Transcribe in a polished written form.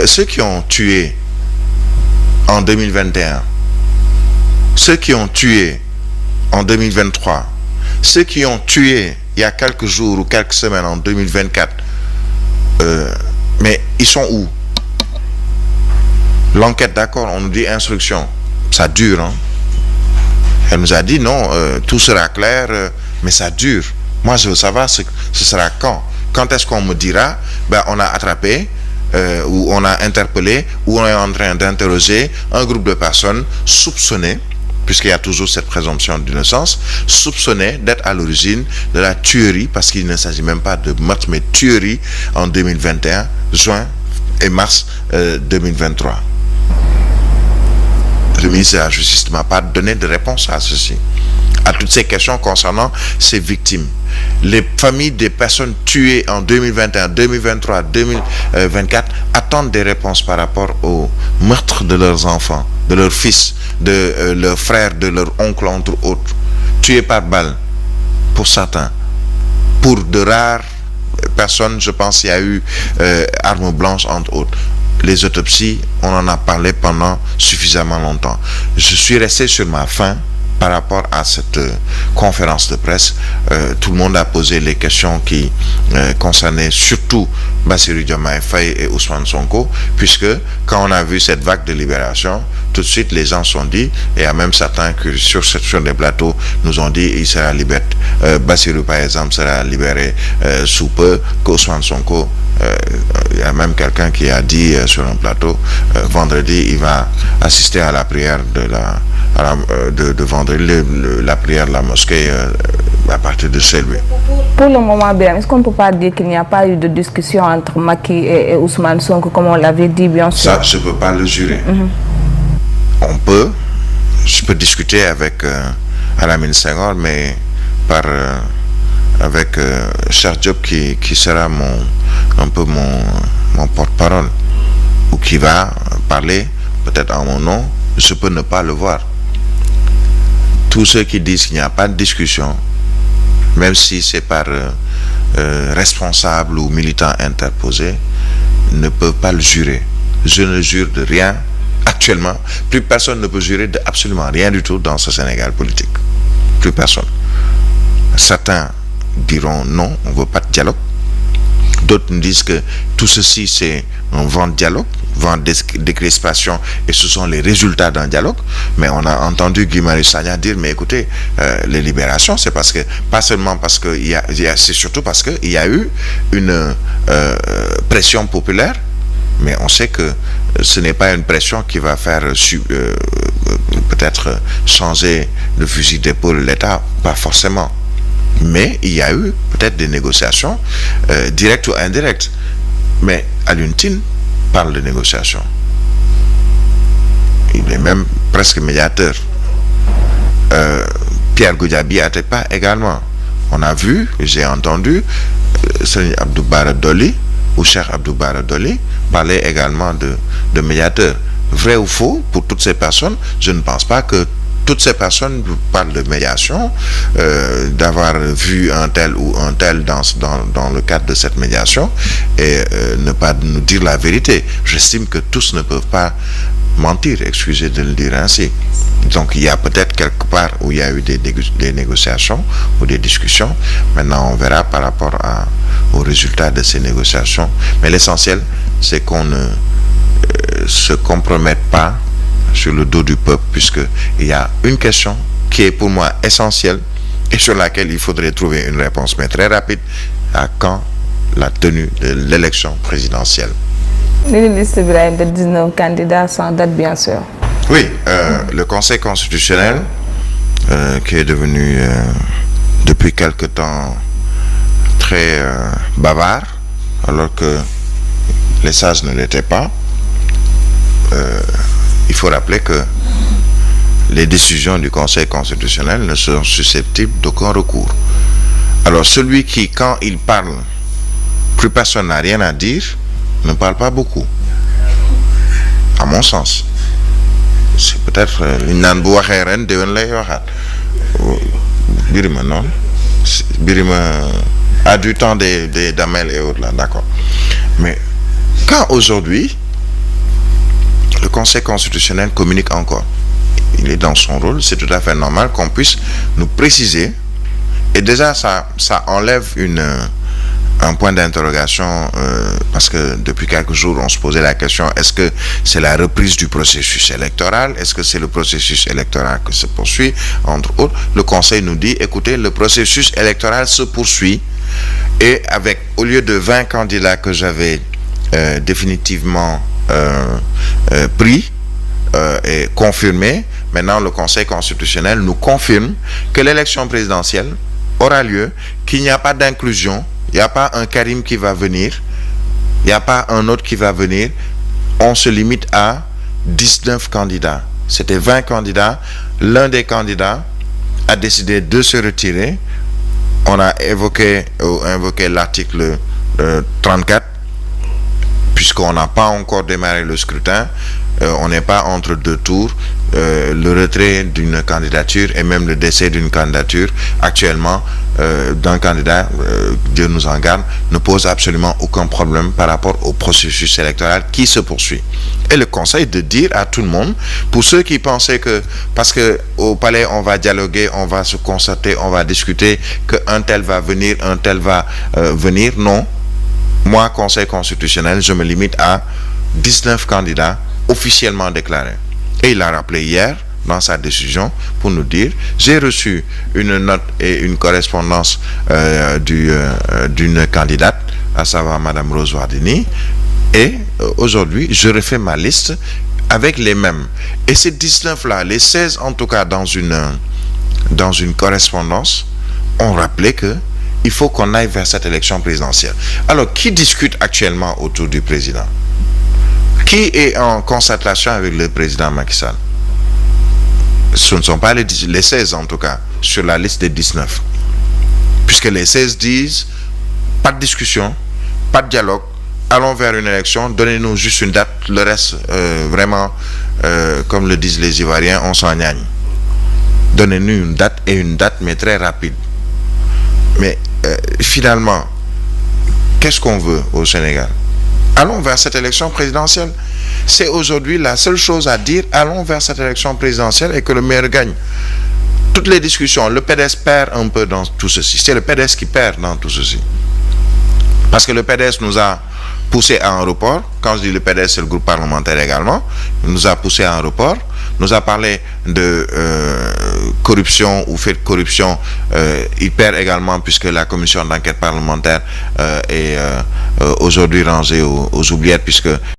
ceux qui ont tué en 2021, ceux qui ont tué en 2023, ceux qui ont tué il y a quelques jours ou quelques semaines en 2024, mais ils sont où? L'enquête, d'accord, on nous dit instruction, ça dure, hein? Elle nous a dit non, tout sera clair, mais ça dure. Moi, je veux savoir ce sera quand. Quand est-ce qu'on me dira, on a attrapé, ou on a interpellé, ou on est en train d'interroger un groupe de personnes soupçonnées, puisqu'il y a toujours cette présomption d'innocence, soupçonnées d'être à l'origine de la tuerie, parce qu'il ne s'agit même pas de meurtre, mais tuerie en 2021, juin et mars 2023. Le ministère de la Justice ne m'a pas donné de réponse à ceci, à toutes ces questions concernant ces victimes. Les familles des personnes tuées en 2021, 2023, 2024 attendent des réponses par rapport au meurtre de leurs enfants, de leurs fils, de leurs frères, de leurs oncles, entre autres, tués par balle, pour certains. Pour de rares personnes, je pense qu'il y a eu armes blanches, entre autres. Les autopsies, on en a parlé pendant suffisamment longtemps. Je suis resté sur ma faim par rapport à cette conférence de presse. Tout le monde a posé les questions qui concernaient surtout Bassirou Diomaye Faye et Ousmane Sonko, puisque quand on a vu cette vague de libération, tout de suite les gens se sont dit, et il y a même certains qui sur des plateaux nous ont dit il sera libéré, Bassirou par exemple sera libéré sous peu, qu'Ousmane Sonko, il y a même quelqu'un qui a dit sur un plateau, vendredi il va assister à la prière de vendredi, la prière de la mosquée à partir de chez lui. Pour le moment, est-ce qu'on ne peut pas dire qu'il n'y a pas eu de discussion entre Macky et Ousmane Sonko, comme on l'avait dit, bien sûr? Ça, je ne peux pas le jurer. Je peux discuter avec Alamine Senghor, mais avec Cheikh Diop qui sera un peu mon porte-parole, ou qui va parler peut-être en mon nom, je peux ne pas le voir. Tous ceux qui disent qu'il n'y a pas de discussion, même si c'est par responsable ou militant interposé, ne peuvent pas le jurer. Je ne jure de rien. Actuellement, plus personne ne peut jurer de absolument rien du tout dans ce Sénégal politique. Plus personne. Certains diront non, on ne veut pas de dialogue. D'autres nous disent que tout ceci c'est un vent de dialogue, vent de décrispation, et ce sont les résultats d'un dialogue. Mais on a entendu Guy Marius Sagna dire, mais écoutez, les libérations, c'est parce que, pas seulement parce que, c'est surtout parce qu'il y a eu une pression populaire, mais on sait que ce n'est pas une pression qui va faire peut-être changer le fusil d'épaule l'État, pas forcément. Mais il y a eu peut-être des négociations, directes ou indirectes. Mais Alioune Tine parle de négociations. Il est même presque médiateur. Pierre Goudiaby Atepa également. On a vu, j'ai entendu, Serigne Abdou Bara Dolly ou Cheikh Abdou Bara Dolly parler également de médiateur. Vrai ou faux, pour toutes ces personnes, je ne pense pas que toutes ces personnes parlent de médiation, d'avoir vu un tel ou un tel dans le cadre de cette médiation, et ne pas nous dire la vérité. J'estime que tous ne peuvent pas mentir, excusez de le dire ainsi. Donc il y a peut-être quelque part où il y a eu des négociations ou des discussions. Maintenant on verra par rapport aux résultats de ces négociations. Mais l'essentiel, c'est qu'on ne se compromette pas sur le dos du peuple, puisqu'il y a une question qui est pour moi essentielle et sur laquelle il faudrait trouver une réponse, mais très rapide. À quand la tenue de l'élection présidentielle? Une liste de 19 candidats sans date, bien sûr. Oui, le Conseil constitutionnel, qui est devenu depuis quelque temps très bavard, alors que les sages ne l'étaient pas. Il faut rappeler que les décisions du Conseil constitutionnel ne sont susceptibles d'aucun recours. Alors celui qui, quand il parle, plus personne n'a rien à dire, ne parle pas beaucoup, à mon sens. C'est peut-être Birima, non? Birima a du temps des Damel et autres là, d'accord. Mais quand aujourd'hui le Conseil constitutionnel communique encore. Il est dans son rôle, c'est tout à fait normal qu'on puisse nous préciser. Et déjà, ça enlève un point d'interrogation, parce que depuis quelques jours, on se posait la question, est-ce que c'est la reprise du processus électoral? Est-ce que c'est le processus électoral qui se poursuit? Entre autres, le Conseil nous dit, écoutez, le processus électoral se poursuit, et avec, au lieu de 20 candidats que j'avais définitivement pris et confirmés, maintenant le Conseil constitutionnel nous confirme que l'élection présidentielle aura lieu, qu'il n'y a pas d'inclusion. Il n'y a pas un Karim qui va venir, il n'y a pas un autre qui va venir. On se limite à 19 candidats. C'était 20 candidats. L'un des candidats a décidé de se retirer. On a invoqué l'article 34, puisqu'on n'a pas encore démarré le scrutin. On n'est pas entre deux tours. Le retrait d'une candidature et même le décès d'une candidature actuellement d'un candidat, Dieu nous en garde, ne pose absolument aucun problème par rapport au processus électoral qui se poursuit. Et le Conseil de dire à tout le monde, pour ceux qui pensaient que parce que au palais on va dialoguer, on va se concerter, on va discuter, qu'un tel va venir, un tel va venir, non. Moi, Conseil constitutionnel, je me limite à 19 candidats officiellement déclarés. Et il a rappelé hier, dans sa décision, pour nous dire, j'ai reçu une note et une correspondance d'une candidate, à savoir Madame Rose Wardini, et aujourd'hui, je refais ma liste avec les mêmes. Et ces 19-là, les 16 en tout cas dans une correspondance, ont rappelé que il faut qu'on aille vers cette élection présidentielle. Alors, qui discute actuellement autour du président? Qui est en concertation avec le président Macky Sall? Ce ne sont pas les 16 en tout cas, sur la liste des 19. Puisque les 16 disent, pas de discussion, pas de dialogue, allons vers une élection, donnez-nous juste une date, le reste, vraiment, comme le disent les Ivoiriens, on s'en gagne. Donnez-nous une date, et une date, mais très rapide. Mais finalement, qu'est-ce qu'on veut au Sénégal? Allons vers cette élection présidentielle. C'est aujourd'hui la seule chose à dire, allons vers cette élection présidentielle et que le meilleur gagne. Toutes les discussions, le PDS perd un peu dans tout ceci. C'est le PDS qui perd dans tout ceci. Parce que le PDS nous a poussé à un report. Quand je dis le PDS, c'est le groupe parlementaire également. Il nous a poussé à un report. Nous a parlé de corruption ou fait de corruption. Il perd également puisque la commission d'enquête parlementaire est aujourd'hui rangée aux oubliettes puisque